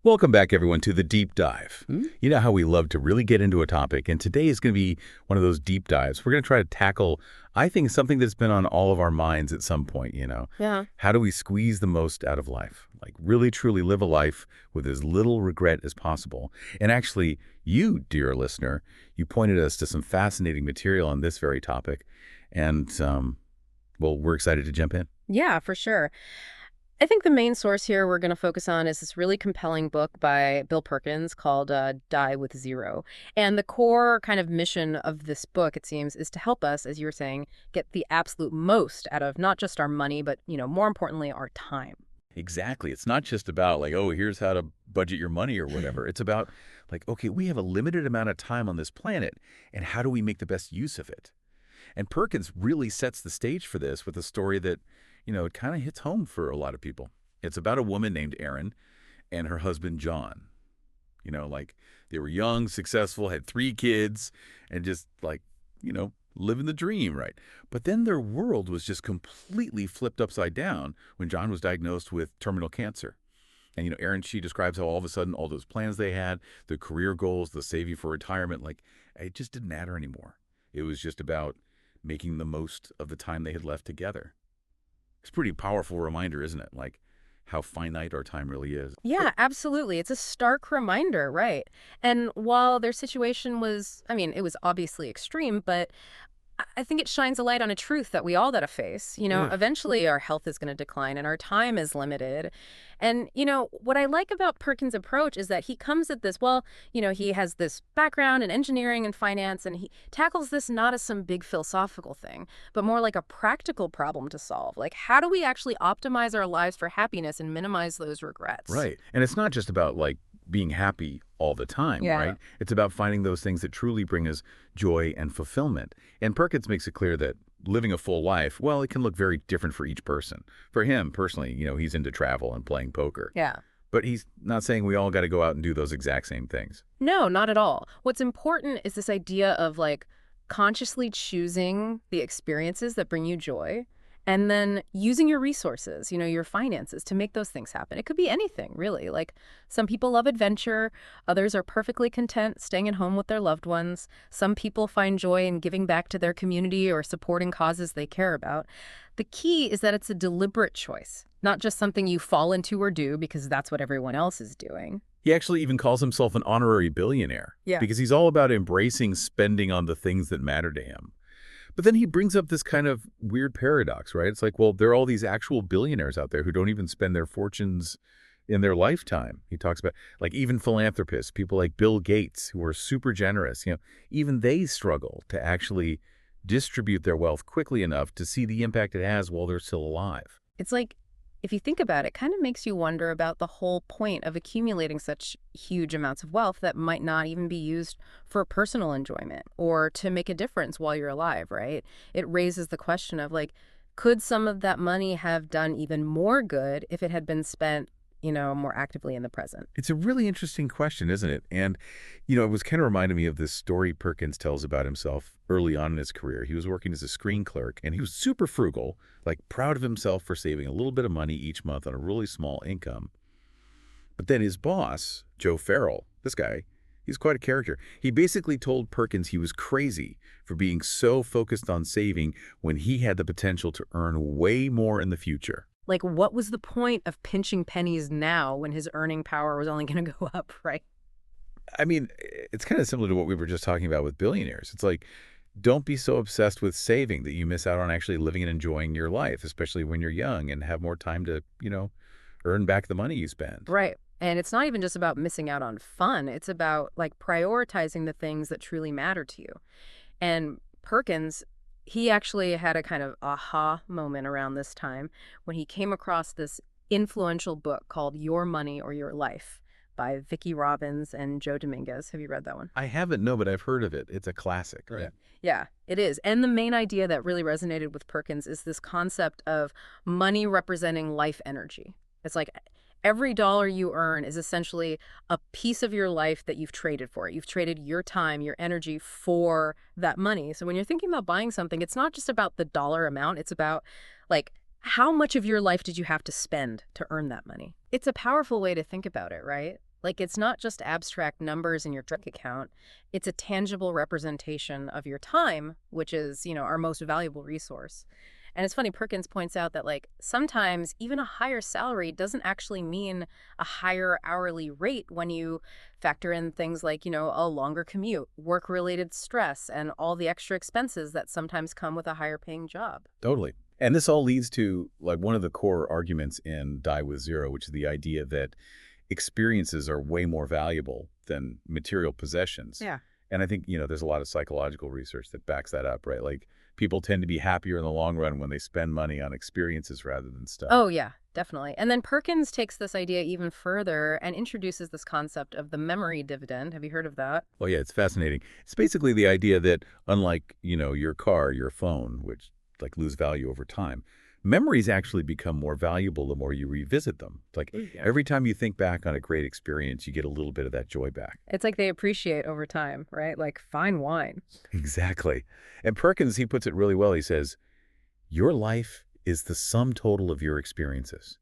Welcome back, everyone, to the deep dive. Hmm? You know how we love to really get into a topic, and today is going to be one of those deep dives. We're going to try to tackle, I think, something that's been on all of our minds at some point. Yeah. How do we squeeze the most out of life? Like, really, truly live a life with as little regret as possible. And actually, you, dear listener, you pointed us to some fascinating material on this very topic. And, well, we're excited to jump in. Yeah, for sure. I think the main source here we're going to focus on is this really compelling book by Bill Perkins called Die with Zero. And the core kind of mission of this book, it seems, is to help us, as you were saying, get the absolute most out of not just our money, but, more importantly, our time. Exactly. It's not just about like, oh, here's how to budget your money or whatever. It's about like, okay, we have a limited amount of time on this planet, and how do we make the best use of it? And Perkins really sets the stage for this with a story that, it kind of hits home for a lot of people. It's about a woman named Erin and her husband, John. Like they were young, successful, had 3 kids, and just like, living the dream, right? But then their world was just completely flipped upside down when John was diagnosed with terminal cancer. And, Erin, she describes how all of a sudden all those plans they had, the career goals, the saving for retirement, like it just didn't matter anymore. It was just about making the most of the time they had left together. It's a pretty powerful reminder, isn't it? Like how finite our time really is. Yeah, absolutely. It's a stark reminder, right? And while their situation was, it was obviously extreme, but I think it shines a light on a truth that we all gotta face. Yeah. Eventually our health is gonna decline and our time is limited. And, what I like about Perkins' approach is that he comes at this, well, he has this background in engineering and finance, and he tackles this not as some big philosophical thing, but more like a practical problem to solve. Like, how do we actually optimize our lives for happiness and minimize those regrets? Right. And it's not just about like being happy all the time, Yeah. right? It's about finding those things that truly bring us joy and fulfillment. And Perkins makes it clear that living a full life, well, it can look very different for each person. For him personally, he's into travel and playing poker. Yeah. But he's not saying we all got to go out and do those exact same things. No, not at all. What's important is this idea of like consciously choosing the experiences that bring you joy and then using your resources, your finances to make those things happen. It could be anything, really. Like some people love adventure, others are perfectly content staying at home with their loved ones. Some people find joy in giving back to their community or supporting causes they care about. The key is that it's a deliberate choice, not just something you fall into or do because that's what everyone else is doing. He actually even calls himself an honorary billionaire. Yeah. Because he's all about embracing spending on the things that matter to him. But then he brings up this kind of weird paradox, right? It's like, well, there are all these actual billionaires out there who don't even spend their fortunes in their lifetime. He talks about, like, even philanthropists, people like Bill Gates, who are super generous, even they struggle to actually distribute their wealth quickly enough to see the impact it has while they're still alive. It's like, if you think about it, kind of makes you wonder about the whole point of accumulating such huge amounts of wealth that might not even be used for personal enjoyment or to make a difference while you're alive, right? It raises the question of like, could some of that money have done even more good if it had been spent, more actively in the present? It's a really interesting question, isn't it? And, it was kind of reminding me of this story Perkins tells about himself early on in his career. He was working as a screen clerk, and he was super frugal, like proud of himself for saving a little bit of money each month on a really small income. But then his boss, Joe Farrell, this guy, he's quite a character. He basically told Perkins he was crazy for being so focused on saving when he had the potential to earn way more in the future. Like, what was the point of pinching pennies now when his earning power was only going to go up, right? I mean, it's kind of similar to what we were just talking about with billionaires. It's like, don't be so obsessed with saving that you miss out on actually living and enjoying your life, especially when you're young and have more time to, earn back the money you spend. Right. And it's not even just about missing out on fun. It's about like prioritizing the things that truly matter to you. And Perkins, he actually had a kind of aha moment around this time when he came across this influential book called Your Money or Your Life by Vicki Robbins and Joe Dominguez. Have you read that one? I haven't, no, but I've heard of it. It's a classic, right? Yeah, it is. And the main idea that really resonated with Perkins is this concept of money representing life energy. It's like every dollar you earn is essentially a piece of your life that you've traded for it. You've traded your time, your energy for that money. So when you're thinking about buying something, it's not just about the dollar amount. It's about like how much of your life did you have to spend to earn that money? It's a powerful way to think about it, right? Like, it's not just abstract numbers in your bank account. It's a tangible representation of your time, which is, our most valuable resource. And it's funny, Perkins points out that, like, sometimes even a higher salary doesn't actually mean a higher hourly rate when you factor in things like, a longer commute, work-related stress, and all the extra expenses that sometimes come with a higher paying job. Totally. And this all leads to like one of the core arguments in Die with Zero, which is the idea that experiences are way more valuable than material possessions. Yeah. And I think, there's a lot of psychological research that backs that up, right? Like people tend to be happier in the long run when they spend money on experiences rather than stuff. Oh, yeah, definitely. And then Perkins takes this idea even further and introduces this concept of the memory dividend. Have you heard of that? Well, yeah, it's fascinating. It's basically the idea that unlike, your car, your phone, which like lose value over time, memories actually become more valuable the more you revisit them. It's like Yeah. every time you think back on a great experience, you get a little bit of that joy back. It's like they appreciate over time, right? Like fine wine. Exactly. And Perkins, he puts it really well. He says, your life is the sum total of your experiences.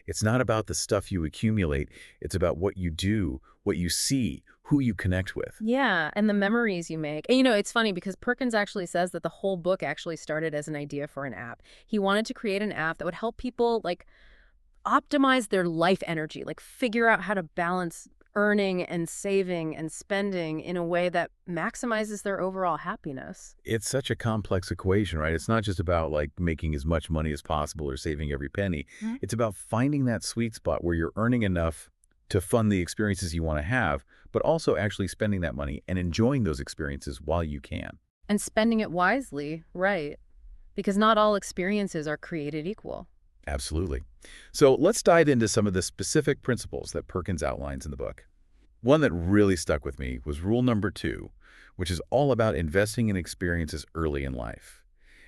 It's not about the stuff you accumulate. It's about what you do, what you see, who you connect with. Yeah, and the memories you make. And it's funny because Perkins actually says that the whole book actually started as an idea for an app. He wanted to create an app that would help people like optimize their life energy, like figure out how to balance earning and saving and spending in a way that maximizes their overall happiness. It's such a complex equation, right? It's not just about like making as much money as possible or saving every penny. Mhm. It's about finding that sweet spot where you're earning enough to fund the experiences you want to have, but also actually spending that money and enjoying those experiences while you can. And spending it wisely, right? Because not all experiences are created equal. Absolutely. So let's dive into some of the specific principles that Perkins outlines in the book. One that really stuck with me was rule number 2, which is all about investing in experiences early in life.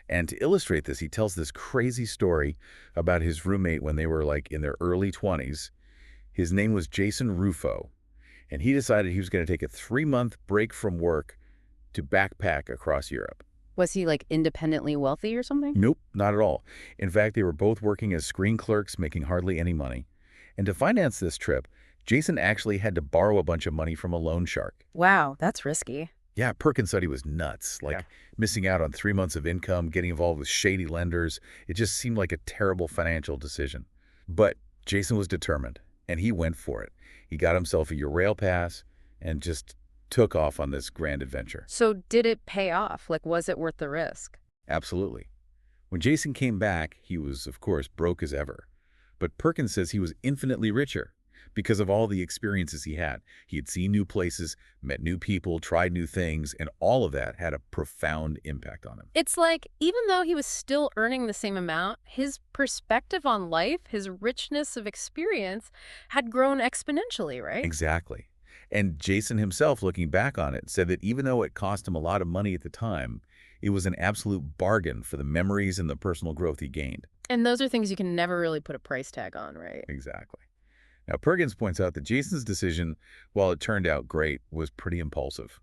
And to illustrate this, he tells this crazy story about his roommate when they were like in their early 20s. His name was Jason Rufo, and he decided he was going to take a 3-month break from work to backpack across Europe. Was he like independently wealthy or something? Nope, not at all. In fact, they were both working as screen clerks, making hardly any money. And to finance this trip, Jason actually had to borrow a bunch of money from a loan shark. Wow, that's risky. Yeah, Perkins said he was nuts, like missing out on 3 months of income, getting involved with shady lenders. It just seemed like a terrible financial decision. But Jason was determined, and he went for it. He got himself a Eurail pass and just took off on this grand adventure. So did it pay off? Like, was it worth the risk? Absolutely. When Jason came back, he was, of course, broke as ever. But Perkins says he was infinitely richer because of all the experiences he had. He had seen new places, met new people, tried new things, and all of that had a profound impact on him. It's like, even though he was still earning the same amount, his perspective on life, his richness of experience, had grown exponentially, right? Exactly. And Jason himself, looking back on it, said that even though it cost him a lot of money at the time, it was an absolute bargain for the memories and the personal growth he gained. And those are things you can never really put a price tag on, right? Exactly. Now, Perkins points out that Jason's decision, while it turned out great, was pretty impulsive.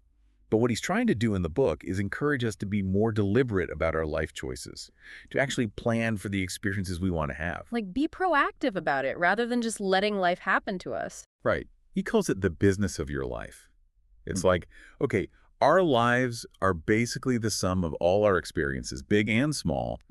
But what he's trying to do in the book is encourage us to be more deliberate about our life choices, to actually plan for the experiences we want to have. Like, be proactive about it rather than just letting life happen to us. Right. He calls it the business of your life. It's like, okay, our lives are basically the sum of all our experiences, big and small.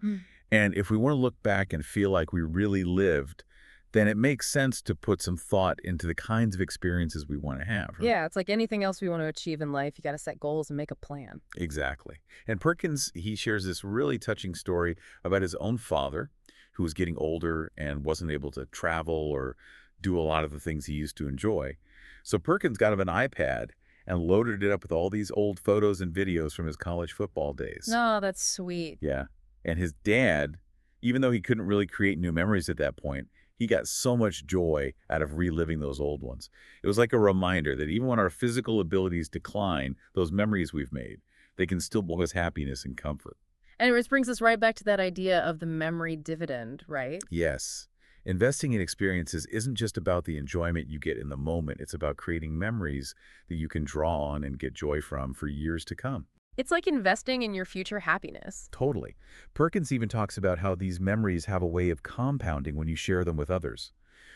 And if we want to look back and feel like we really lived, then it makes sense to put some thought into the kinds of experiences we want to have. Yeah, it's like anything else we want to achieve in life. You got to set goals and make a plan. Exactly. And Perkins, he shares this really touching story about his own father, who was getting older and wasn't able to travel or do a lot of the things he used to enjoy. So Perkins got him an iPad and loaded it up with all these old photos and videos from his college football days. No, that's sweet. Yeah. And his dad, even though he couldn't really create new memories at that point, he got so much joy out of reliving those old ones. It was like a reminder that even when our physical abilities decline, those memories we've made, they can still bring us happiness and comfort. And it brings us right back to that idea of the memory dividend, right? Yes. Investing in experiences isn't just about the enjoyment you get in the moment. It's about creating memories that you can draw on and get joy from for years to come. It's like investing in your future happiness. Totally. Perkins even talks about how these memories have a way of compounding when you share them with others.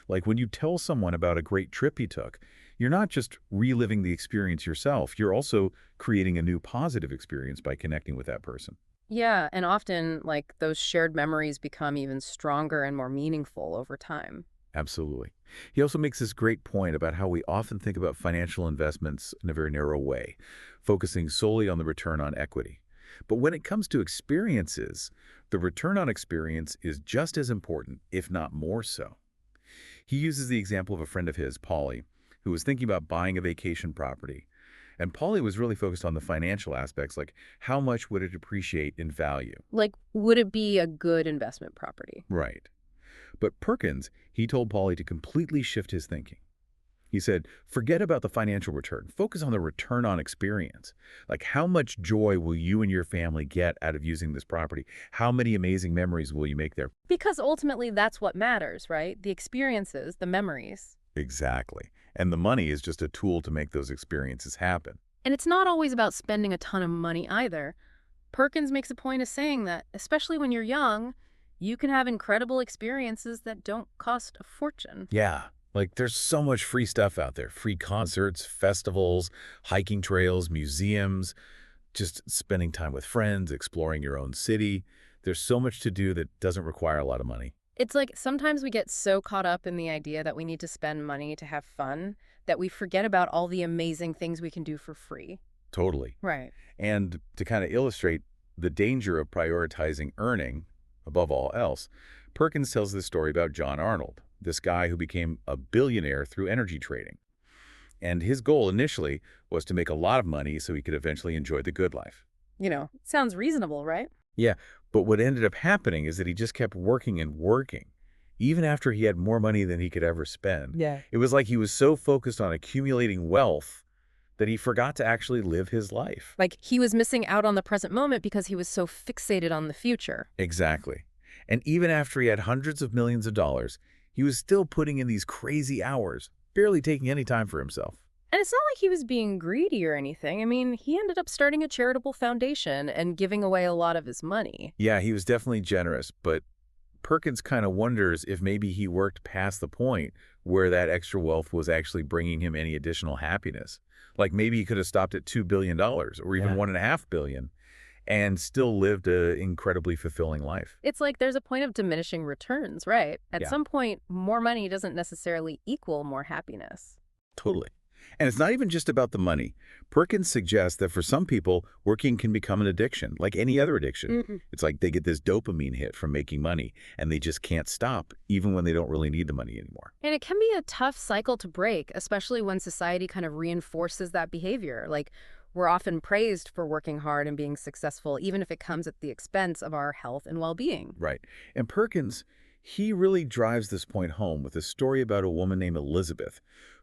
Like when you tell someone about a great trip you took, You're not just reliving the experience yourself, you're also creating a new positive experience by connecting with that person. Yeah, and often, like, those shared memories become even stronger and more meaningful over time. Absolutely. He also makes this great point about how we often think about financial investments in a very narrow way, focusing solely on the return on equity. But when it comes to experiences, the return on experience is just as important, if not more so. He uses the example of a friend of his, Polly, who was thinking about buying a vacation property. And Polly was really focused on the financial aspects, like how much would it appreciate in value? Like, would it be a good investment property? Right. But Perkins, he told Pauly to completely shift his thinking. He said, forget about the financial return. Focus on the return on experience. Like, how much joy will you and your family get out of using this property? How many amazing memories will you make there? Because ultimately that's what matters, right? The experiences, the memories. Exactly. And the money is just a tool to make those experiences happen. And it's not always about spending a ton of money either. Perkins makes a point of saying that, especially when you're young, you can have incredible experiences that don't cost a fortune. Yeah. Like, there's so much free stuff out there. Free concerts, festivals, hiking trails, museums, just spending time with friends, exploring your own city. There's so much to do that doesn't require a lot of money. It's like sometimes we get so caught up in the idea that we need to spend money to have fun that we forget about all the amazing things we can do for free. Totally. Right. And to kind of illustrate the danger of prioritizing earning above all else, Perkins tells this story about John Arnold, this guy who became a billionaire through energy trading. And his goal initially was to make a lot of money so he could eventually enjoy the good life. Sounds reasonable, right? Yeah, but what ended up happening is that he just kept working and working, even after he had more money than he could ever spend. Yeah. It was like he was so focused on accumulating wealth that he forgot to actually live his life. Like he was missing out on the present moment because he was so fixated on the future. Exactly. And even after he had hundreds of millions of dollars, he was still putting in these crazy hours, barely taking any time for himself. And it's not like he was being greedy or anything. I mean, he ended up starting a charitable foundation and giving away a lot of his money. Yeah, he was definitely generous, but Perkins kind of wonders if maybe he worked past the point where that extra wealth was actually bringing him any additional happiness. Like maybe he could have stopped at $2 billion dollars or even $1.5 billion and still lived an incredibly fulfilling life. It's like there's a point of diminishing returns, right? At Yeah, some point, more money doesn't necessarily equal more happiness. totally. And it's not even just about the money. Perkins suggests that for some people, working can become an addiction, like any other addiction. Mhm. It's like they get this dopamine hit from making money, and they just can't stop, even when they don't really need the money anymore. And it can be a tough cycle to break, especially when society kind of reinforces that behavior. Like, we're often praised for working hard and being successful, even if it comes at the expense of our health and well-being. Right. And Perkins, he really drives this point home with a story about a woman named Elizabeth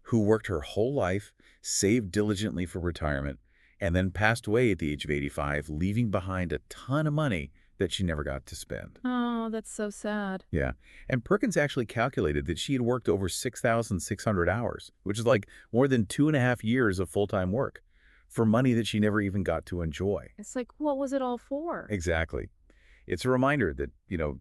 who worked her whole life, saved diligently for retirement, and then passed away at the age of 85, leaving behind a ton of money that she never got to spend. Oh, that's so sad. Yeah. And Perkins actually calculated that she had worked over 6,600 hours, which is like more than 2.5 years of full-time work for money that she never even got to enjoy. It's like, what was it all for? Exactly. It's a reminder that,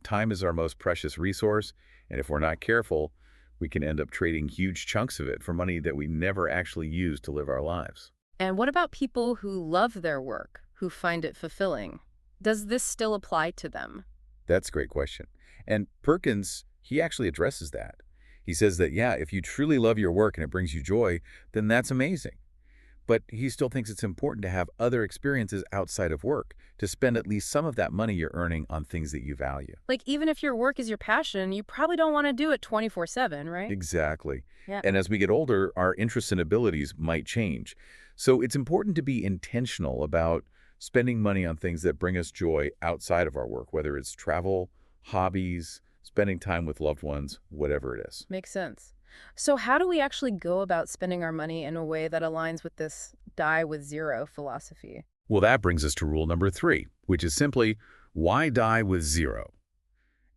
time is our most precious resource, and if we're not careful, we can end up trading huge chunks of it for money that we never actually use to live our lives. And what about people who love their work, who find it fulfilling? Does this still apply to them? That's a great question. And Perkins, he actually addresses that. He says that, yeah, if you truly love your work and it brings you joy, then that's amazing. But he still thinks it's important to have other experiences outside of work, to spend at least some of that money you're earning on things that you value. Like, even if your work is your passion, you probably don't want to do it 24/7, right? Exactly. Yeah. And as we get older, our interests and abilities might change. So it's important to be intentional about spending money on things that bring us joy outside of our work, whether it's travel, hobbies, spending time with loved ones, whatever it is. Makes sense. So how do we actually go about spending our money in a way that aligns with this die with zero philosophy? Well, that brings us to rule number 3, which is simply, why die with zero?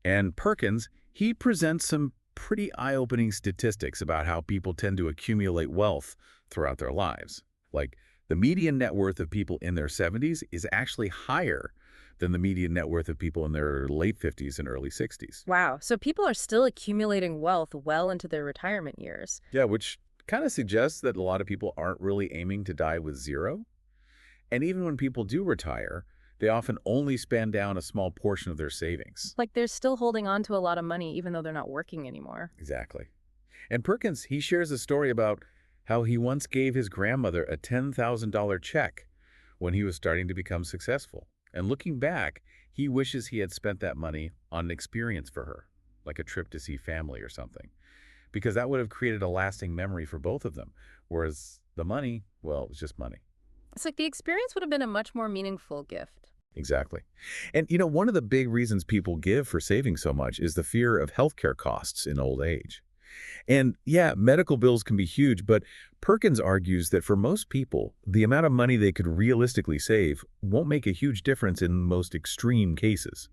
And Perkins, he presents some pretty eye-opening statistics about how people tend to accumulate wealth throughout their lives. Like, the median net worth of people in their 70s is actually higher than the median net worth of people in their late 50s and early 60s. Wow. So people are still accumulating wealth well into their retirement years. Yeah, which kind of suggests that a lot of people aren't really aiming to die with zero. And even when people do retire, they often only spend down a small portion of their savings. Like they're still holding on to a lot of money even though they're not working anymore. Exactly. And Perkins, he shares a story about how he once gave his grandmother a $10,000 check when he was starting to become successful. And looking back, he wishes he had spent that money on an experience for her, like a trip to see family or something, because that would have created a lasting memory for both of them. Whereas the money, well, it was just money. It's like the experience would have been a much more meaningful gift. Exactly. And, one of the big reasons people give for saving so much is the fear of healthcare costs in old age. And yeah, medical bills can be huge, but Perkins argues that for most people, the amount of money they could realistically save won't make a huge difference in most extreme cases.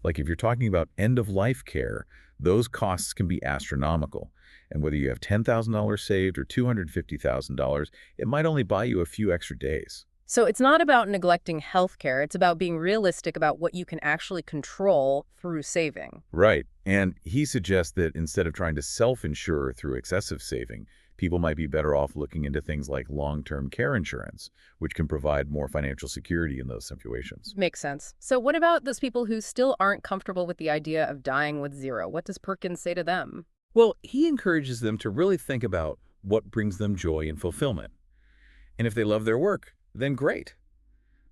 Like if you're talking about end-of-life care, those costs can be astronomical. And whether you have $10,000 saved or $250,000, it might only buy you a few extra days. So it's not about neglecting healthcare. It's about being realistic about what you can actually control through saving. Right. And he suggests that instead of trying to self-insure through excessive saving, people might be better off looking into things like long-term care insurance, which can provide more financial security in those situations. Makes sense. So what about those people who still aren't comfortable with the idea of dying with zero? What does Perkins say to them? Well, he encourages them to really think about what brings them joy and fulfillment. And if they love their work, then great.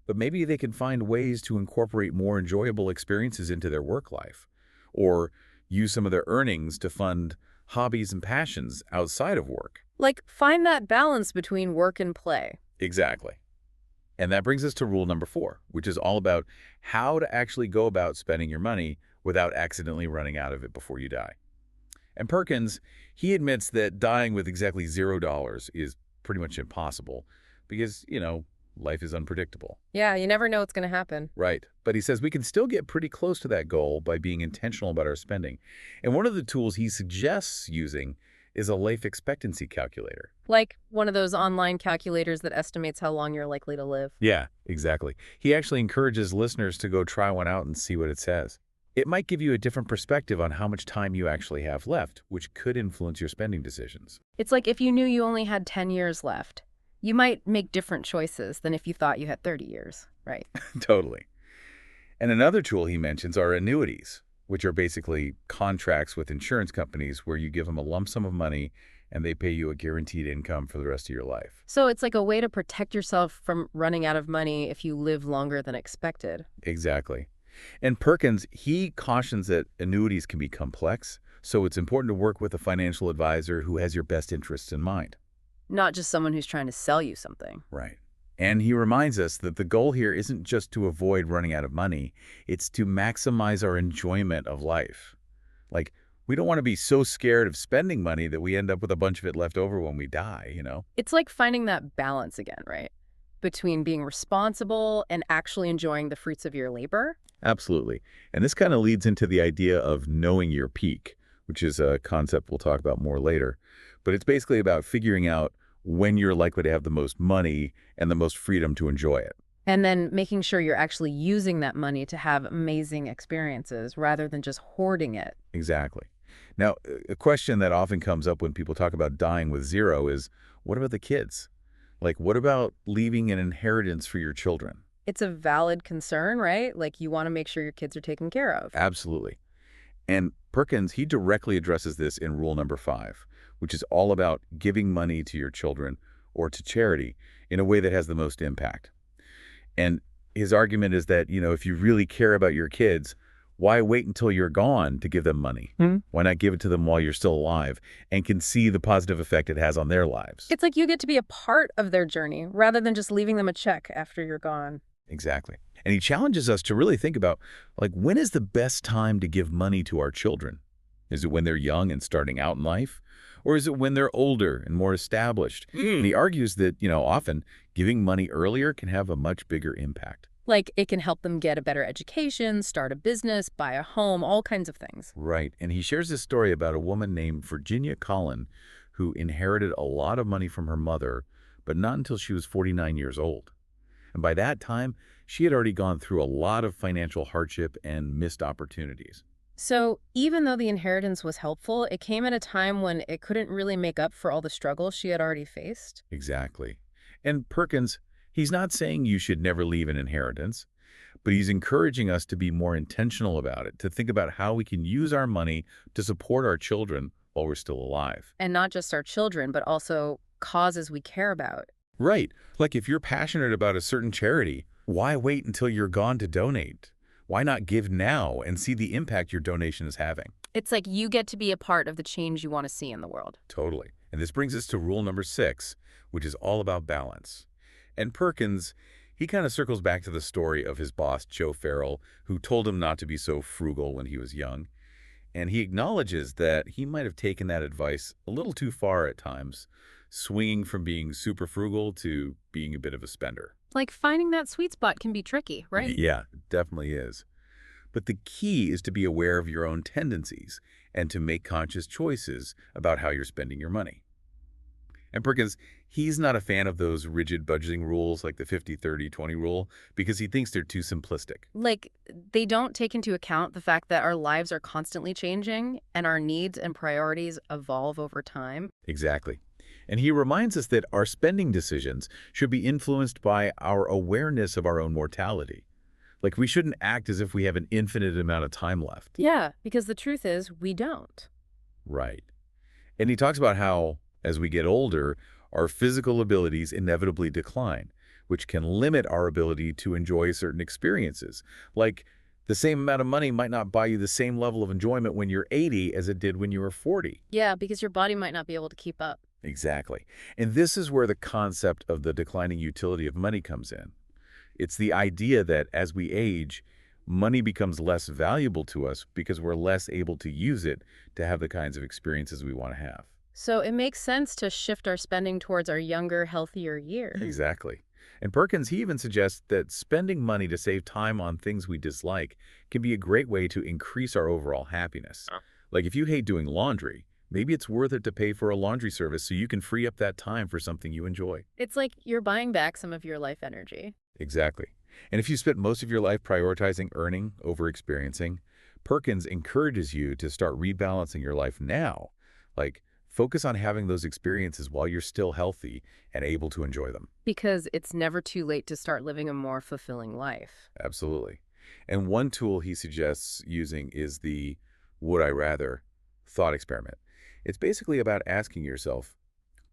But maybe they can find ways to incorporate more enjoyable experiences into their work life, or use some of their earnings to fund hobbies and passions outside of work. Like, find that balance between work and play. Exactly. And that brings us to rule number 4, which is all about how to actually go about spending your money without accidentally running out of it before you die. And Perkins, he admits that dying with exactly $0 is pretty much impossible because, life is unpredictable. Yeah, you never know what's going to happen. Right. But he says we can still get pretty close to that goal by being intentional about our spending. And one of the tools he suggests using is a life expectancy calculator. Like one of those online calculators that estimates how long you're likely to live. Yeah, exactly. He actually encourages listeners to go try one out and see what it says. It might give you a different perspective on how much time you actually have left, which could influence your spending decisions. It's like if you knew you only had 10 years left, you might make different choices than if you thought you had 30 years, right? Totally. And another tool he mentions are annuities, which are basically contracts with insurance companies where you give them a lump sum of money and they pay you a guaranteed income for the rest of your life. So it's like a way to protect yourself from running out of money if you live longer than expected. Exactly. And Perkins, he cautions that annuities can be complex, so it's important to work with a financial advisor who has your best interests in mind. Not just someone who's trying to sell you something. Right. And he reminds us that the goal here isn't just to avoid running out of money, it's to maximize our enjoyment of life. Like, we don't want to be so scared of spending money that we end up with a bunch of it left over when we die, It's like finding that balance again, right? Between being responsible and actually enjoying the fruits of your labor. Absolutely. And this kind of leads into the idea of knowing your peak, which is a concept we'll talk about more later. But it's basically about figuring out when you're likely to have the most money and the most freedom to enjoy it. And then making sure you're actually using that money to have amazing experiences rather than just hoarding it. Exactly. Now, a question that often comes up when people talk about dying with zero is, what about the kids? Like, what about leaving an inheritance for your children? It's a valid concern, right? Like you want to make sure your kids are taken care of. Absolutely. And Perkins, he directly addresses this in rule number 5, which is all about giving money to your children or to charity in a way that has the most impact. And his argument is that, if you really care about your kids, why wait until you're gone to give them money? Why not give it to them while you're still alive and can see the positive effect it has on their lives? It's like you get to be a part of their journey rather than just leaving them a check after you're gone. Exactly. And he challenges us to really think about, when is the best time to give money to our children? Is it when they're young and starting out in life? Or is it when they're older and more established? And he argues that, often giving money earlier can have a much bigger impact. Like it can help them get a better education, start a business, buy a home, all kinds of things. Right. And he shares this story about a woman named Virginia Cullen who inherited a lot of money from her mother, but not until she was 49 years old. And by that time, she had already gone through a lot of financial hardship and missed opportunities. So even though the inheritance was helpful, it came at a time when it couldn't really make up for all the struggles she had already faced. Exactly. And Perkins, he's not saying you should never leave an inheritance, but he's encouraging us to be more intentional about it, to think about how we can use our money to support our children while we're still alive. And not just our children, but also causes we care about. Right. Like if you're passionate about a certain charity, why wait until you're gone to donate? Why not give now and see the impact your donation is having? It's like you get to be a part of the change you want to see in the world. Totally. And this brings us to rule number 6, which is all about balance. And Perkins, he kind of circles back to the story of his boss, Joe Farrell, who told him not to be so frugal when he was young. And he acknowledges that he might have taken that advice a little too far at times, swinging from being super frugal to being a bit of a spender. Like finding that sweet spot can be tricky, right? Yeah, it definitely is. But the key is to be aware of your own tendencies and to make conscious choices about how you're spending your money. And Perkins, he's not a fan of those rigid budgeting rules like the 50-30-20 rule because he thinks they're too simplistic. Like they don't take into account the fact that our lives are constantly changing and our needs and priorities evolve over time. Exactly. And he reminds us that our spending decisions should be influenced by our awareness of our own mortality. Like we shouldn't act as if we have an infinite amount of time left. Yeah, because the truth is we don't. Right. And he talks about how, as we get older, our physical abilities inevitably decline, which can limit our ability to enjoy certain experiences. Like the same amount of money might not buy you the same level of enjoyment when you're 80 as it did when you were 40. Yeah, because your body might not be able to keep up. Exactly. And this is where the concept of the declining utility of money comes in. It's the idea that as we age, money becomes less valuable to us because we're less able to use it to have the kinds of experiences we want to have. So it makes sense to shift our spending towards our younger, healthier years. Exactly. And Perkins, he even suggests that spending money to save time on things we dislike can be a great way to increase our overall happiness. Like if you hate doing laundry, maybe it's worth it to pay for a laundry service so you can free up that time for something you enjoy. It's like you're buying back some of your life energy. Exactly. And if you spent most of your life prioritizing earning over experiencing, Perkins encourages you to start rebalancing your life now. Like, focus on having those experiences while you're still healthy and able to enjoy them. Because it's never too late to start living a more fulfilling life. Absolutely. And one tool he suggests using is the would I rather thought experiment. It's basically about asking yourself,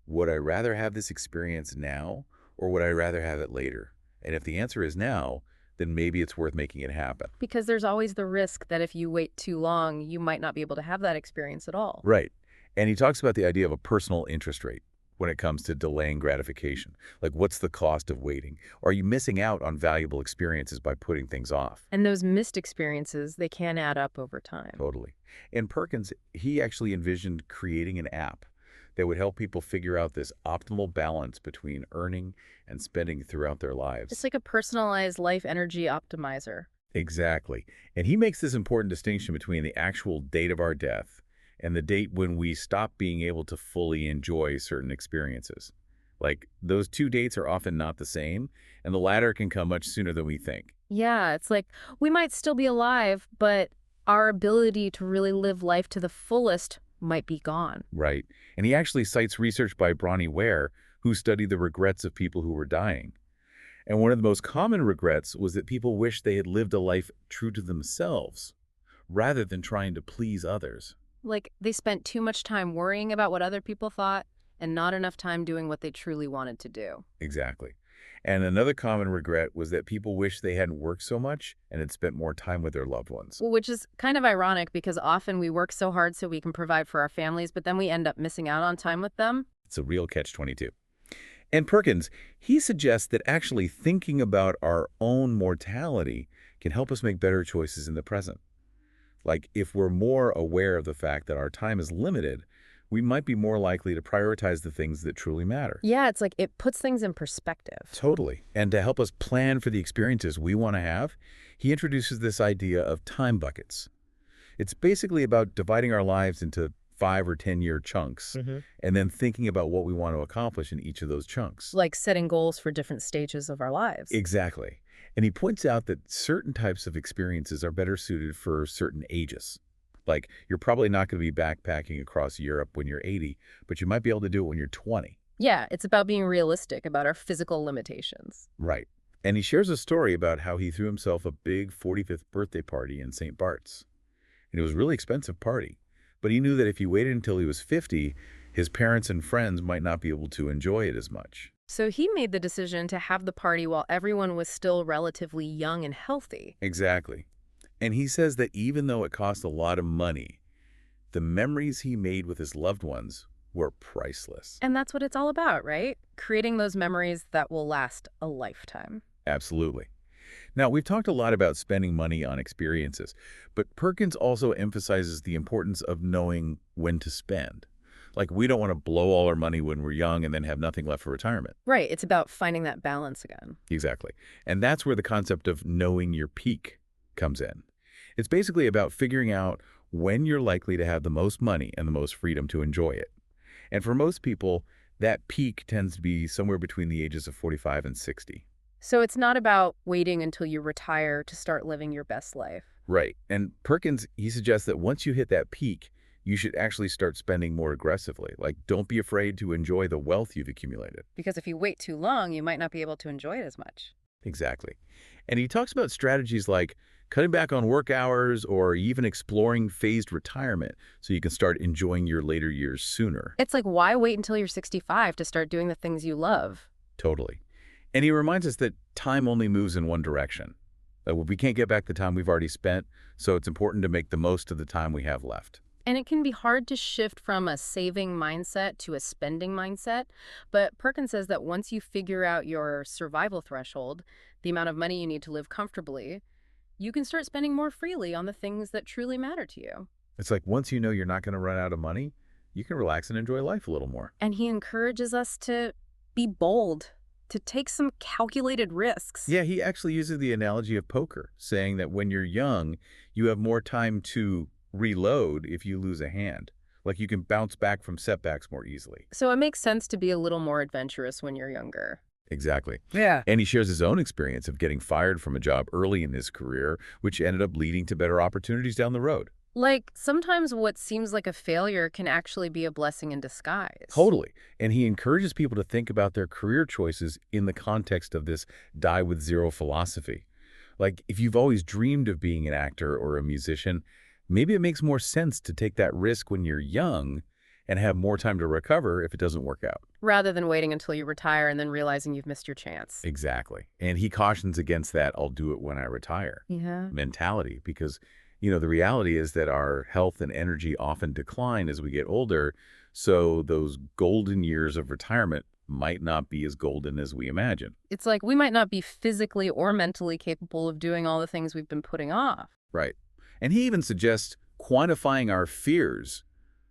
would I rather have this experience now or would I rather have it later? And if the answer is now, then maybe it's worth making it happen. Because there's always the risk that if you wait too long, you might not be able to have that experience at all. Right. And he talks about the idea of a personal interest rate when it comes to delaying gratification. Like, what's the cost of waiting? Are you missing out on valuable experiences by putting things off? And those missed experiences, they can add up over time. Totally. And Perkins, he actually envisioned creating an app that would help people figure out this optimal balance between earning and spending throughout their lives. It's like a personalized life energy optimizer. Exactly. And he makes this important distinction between the actual date of our death and the date when we stop being able to fully enjoy certain experiences. Like, those two dates are often not the same, and the latter can come much sooner than we think. Yeah, it's like we might still be alive, but our ability to really live life to the fullest might be gone. Right. And he actually cites research by Bronnie Ware, who studied the regrets of people who were dying. And one of the most common regrets was that people wished they had lived a life true to themselves, rather than trying to please others. Like they spent too much time worrying about what other people thought and not enough time doing what they truly wanted to do. Exactly. And another common regret was that people wished they hadn't worked so much and had spent more time with their loved ones. Well, which is kind of ironic because often we work so hard so we can provide for our families, but then we end up missing out on time with them. It's a real catch-22. And Perkins, he suggests that actually thinking about our own mortality can help us make better choices in the present. Like, if we're more aware of the fact that our time is limited, we might be more likely to prioritize the things that truly matter. Yeah, it's like it puts things in perspective. Totally. And to help us plan for the experiences we want to have, he introduces this idea of time buckets. It's basically about dividing our lives into 5 or 10-year chunks and then thinking about what we want to accomplish in each of those chunks. Like setting goals for different stages of our lives. Exactly. And he points out that certain types of experiences are better suited for certain ages. Like, you're probably not going to be backpacking across Europe when you're 80, but you might be able to do it when you're 20. Yeah, it's about being realistic about our physical limitations. Right. And he shares a story about how he threw himself a big 45th birthday party in St. Bart's. And it was a really expensive party. But he knew that if he waited until he was 50, his parents and friends might not be able to enjoy it as much. So he made the decision to have the party while everyone was still relatively young and healthy. Exactly. And he says that even though it cost a lot of money, the memories he made with his loved ones were priceless. And that's what it's all about, right? Creating those memories that will last a lifetime. Absolutely. Now, we've talked a lot about spending money on experiences, but Perkins also emphasizes the importance of knowing when to spend. Like, we don't want to blow all our money when we're young and then have nothing left for retirement. Right, it's about finding that balance again. Exactly. And that's where the concept of knowing your peak comes in. It's basically about figuring out when you're likely to have the most money and the most freedom to enjoy it. And for most people, that peak tends to be somewhere between the ages of 45 and 60. So it's not about waiting until you retire to start living your best life. Right. And Perkins, he suggests that once you hit that peak, you should actually start spending more aggressively. Like, don't be afraid to enjoy the wealth you've accumulated. Because if you wait too long, you might not be able to enjoy it as much. Exactly. And he talks about strategies like cutting back on work hours or even exploring phased retirement so you can start enjoying your later years sooner. It's like, why wait until you're 65 to start doing the things you love? Totally. And he reminds us that time only moves in one direction. That we can't get back the time we've already spent, so it's important to make the most of the time we have left. And it can be hard to shift from a saving mindset to a spending mindset. But Perkins says that once you figure out your survival threshold, the amount of money you need to live comfortably, you can start spending more freely on the things that truly matter to you. It's like once you know you're not going to run out of money, you can relax and enjoy life a little more. And he encourages us to be bold, to take some calculated risks. Yeah, he actually uses the analogy of poker, saying that when you're young, you have more time to reload if you lose a hand. Like, you can bounce back from setbacks more easily. So it makes sense to be a little more adventurous when you're younger. Exactly. Yeah. And he shares his own experience of getting fired from a job early in his career, which ended up leading to better opportunities down the road. Like, sometimes what seems like a failure can actually be a blessing in disguise. Totally. And he encourages people to think about their career choices in the context of this die with zero philosophy. Like, if you've always dreamed of being an actor or a musician, maybe it makes more sense to take that risk when you're young and have more time to recover if it doesn't work out. Rather than waiting until you retire and then realizing you've missed your chance. Exactly. And he cautions against that "I'll do it when I retire" Yeah. mentality because, the reality is that our health and energy often decline as we get older, so those golden years of retirement might not be as golden as we imagine. It's like we might not be physically or mentally capable of doing all the things we've been putting off. Right. And he even suggests quantifying our fears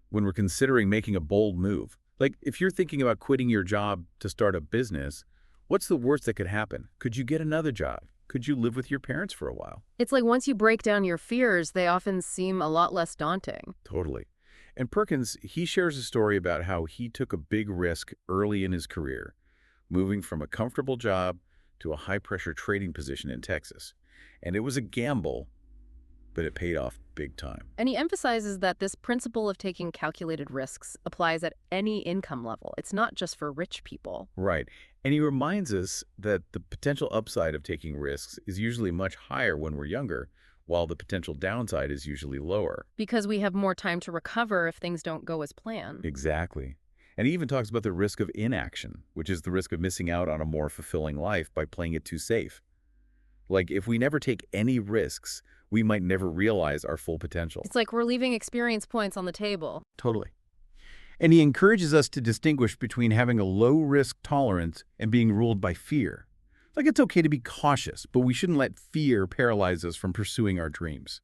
when we're considering making a bold move. Like, if you're thinking about quitting your job to start a business, what's the worst that could happen? Could you get another job? Could you live with your parents for a while? It's like once you break down your fears, they often seem a lot less daunting. Totally. And Perkins, he shares a story about how he took a big risk early in his career, moving from a comfortable job to a high-pressure trading position in Texas. And it was a gamble, but it paid off big time. And he emphasizes that this principle of taking calculated risks applies at any income level. It's not just for rich people. Right. And he reminds us that the potential upside of taking risks is usually much higher when we're younger, while the potential downside is usually lower. Because we have more time to recover if things don't go as planned. Exactly. And he even talks about the risk of inaction, which is the risk of missing out on a more fulfilling life by playing it too safe. Like, if we never take any risks, we might never realize our full potential. It's like we're leaving experience points on the table. Totally. And he encourages us to distinguish between having a low-risk tolerance and being ruled by fear. Like, it's okay to be cautious, but we shouldn't let fear paralyze us from pursuing our dreams.